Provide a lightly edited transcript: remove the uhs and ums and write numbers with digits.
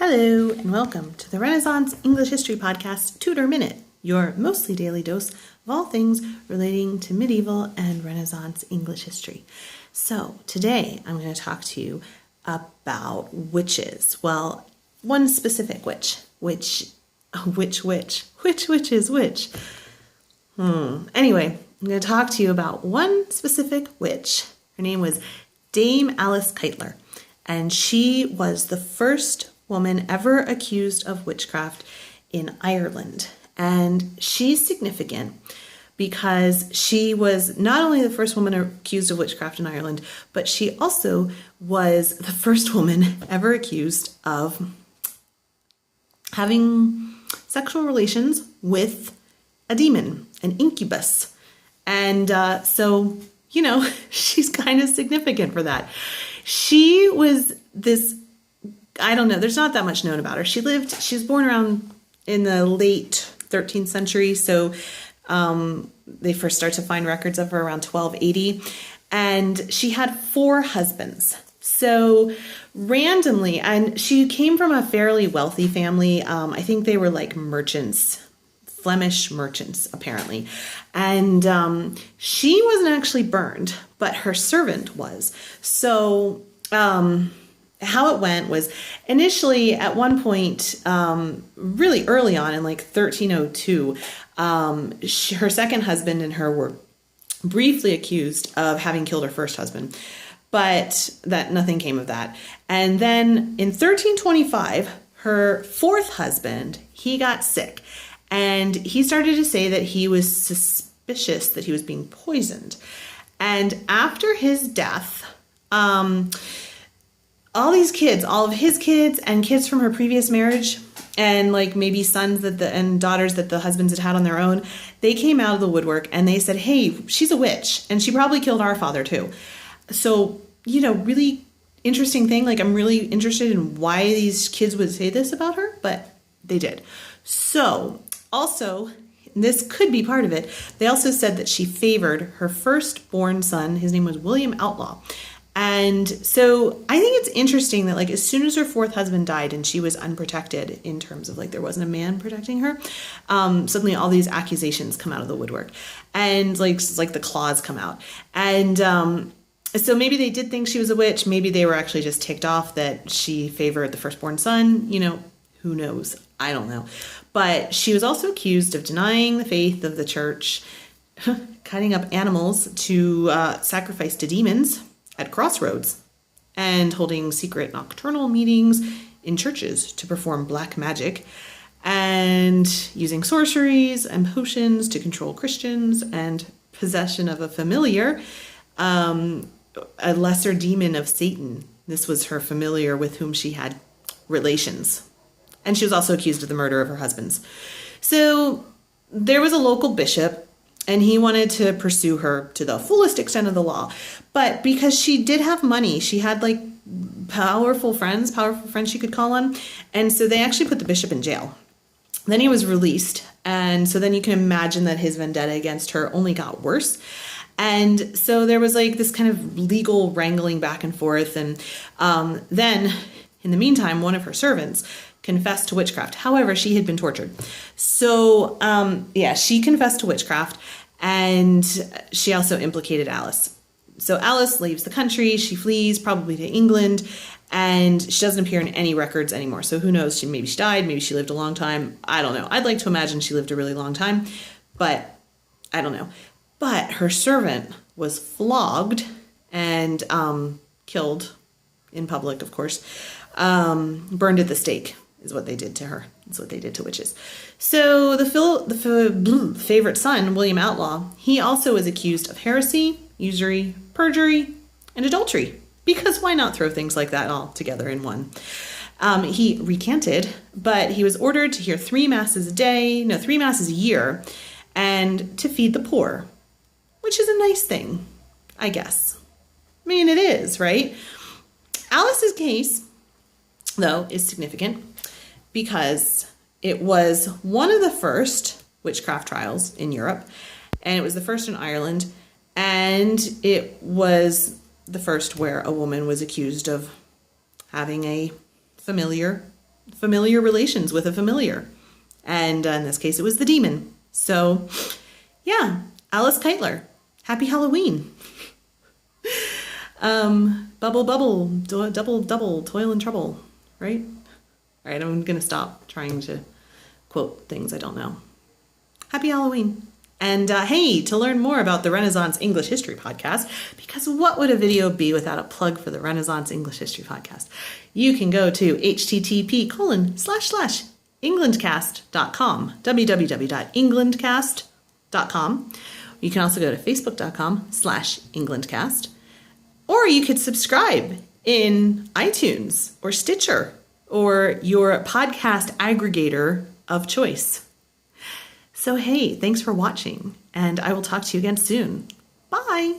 Hello and welcome to the Renaissance English History Podcast, Tudor Minute, your mostly daily dose of all things relating to medieval and Renaissance English history. So today I'm going to talk to you about witches. Well, one specific witch. Which is which? Anyway, I'm going to talk to you about one specific witch. Her name was Dame Alice Kytler, and she was the first woman ever accused of witchcraft in Ireland. And she's significant because she was not only the first woman accused of witchcraft in Ireland, but she also was the first woman ever accused of having sexual relations with a demon, an incubus. And so, she's kind of significant for that. She was this, I don't know, there's not that much known about her. She was born around in the late 13th century. So they first start to find records of her around 1280. And she had 4 husbands. So randomly, and she came from a fairly wealthy family. I think they were like merchants, Flemish merchants, apparently. And she wasn't actually burned, but her servant was. So how it went was initially at one point, really early on in like 1302, her second husband and her were briefly accused of having killed her first husband, but that nothing came of that. And then in 1325, her fourth husband, he got sick, and he started to say that he was suspicious that he was being poisoned. And after his death, all these kids, all of his kids and kids from her previous marriage, and like maybe sons and daughters that the husbands had on their own, they came out of the woodwork and they said, hey, she's a witch and she probably killed our father too. So, really interesting thing. Like, I'm really interested in why these kids would say this about her, but they did. So also, this could be part of it. They also said that she favored her firstborn son. His name was William Outlaw. And so I think it's interesting that, like, as soon as her fourth husband died and she was unprotected in terms of, like, there wasn't a man protecting her, suddenly all these accusations come out of the woodwork and like the claws come out. And so maybe they did think she was a witch. Maybe they were actually just ticked off that she favored the firstborn son. Who knows? I don't know. But she was also accused of denying the faith of the church, cutting up animals to sacrifice to demons at crossroads, and holding secret nocturnal meetings in churches to perform black magic, and using sorceries and potions to control Christians, and possession of a familiar, a lesser demon of Satan. This was her familiar with whom she had relations. And she was also accused of the murder of her husbands. So there was a local bishop, and he wanted to pursue her to the fullest extent of the law. But because she did have money, she had like powerful friends she could call on. And so they actually put the bishop in jail. Then he was released. And so then you can imagine that his vendetta against her only got worse. And so there was like this kind of legal wrangling back and forth. And then in the meantime, one of her servants confessed to witchcraft. However, she had been tortured. So, she confessed to witchcraft, and she also implicated Alice. So Alice leaves the country. She flees probably to England, and she doesn't appear in any records anymore. So who knows? Maybe she died. Maybe she lived a long time. I don't know. I'd like to imagine she lived a really long time, but I don't know. But her servant was flogged and killed in public, of course, burned at the stake. Is what they did to her. It's what they did to witches. So the favorite son, William Outlaw, he also was accused of heresy, usury, perjury, and adultery. Because why not throw things like that all together in one? He recanted, but he was ordered to hear 3 masses a year, and to feed the poor, which is a nice thing, I guess. I mean, it is, right? Alice's case, though, is significant because it was one of the first witchcraft trials in Europe, and it was the first in Ireland, and it was the first where a woman was accused of having a familiar familiar relations with a familiar. And in this case, it was the demon. So, yeah, Alice Kytler. Happy Halloween. Bubble, bubble, double, double, toil and trouble, right? All right, I'm going to stop trying to quote things I don't know. Happy Halloween. And hey, to learn more about the Renaissance English History Podcast, because what would a video be without a plug for the Renaissance English History Podcast? You can go to http://englandcast.com, www.englandcast.com. You can also go to facebook.com/englandcast. Or you could subscribe in iTunes or Stitcher or your podcast aggregator of choice. So, hey, thanks for watching, and I will talk to you again soon. Bye.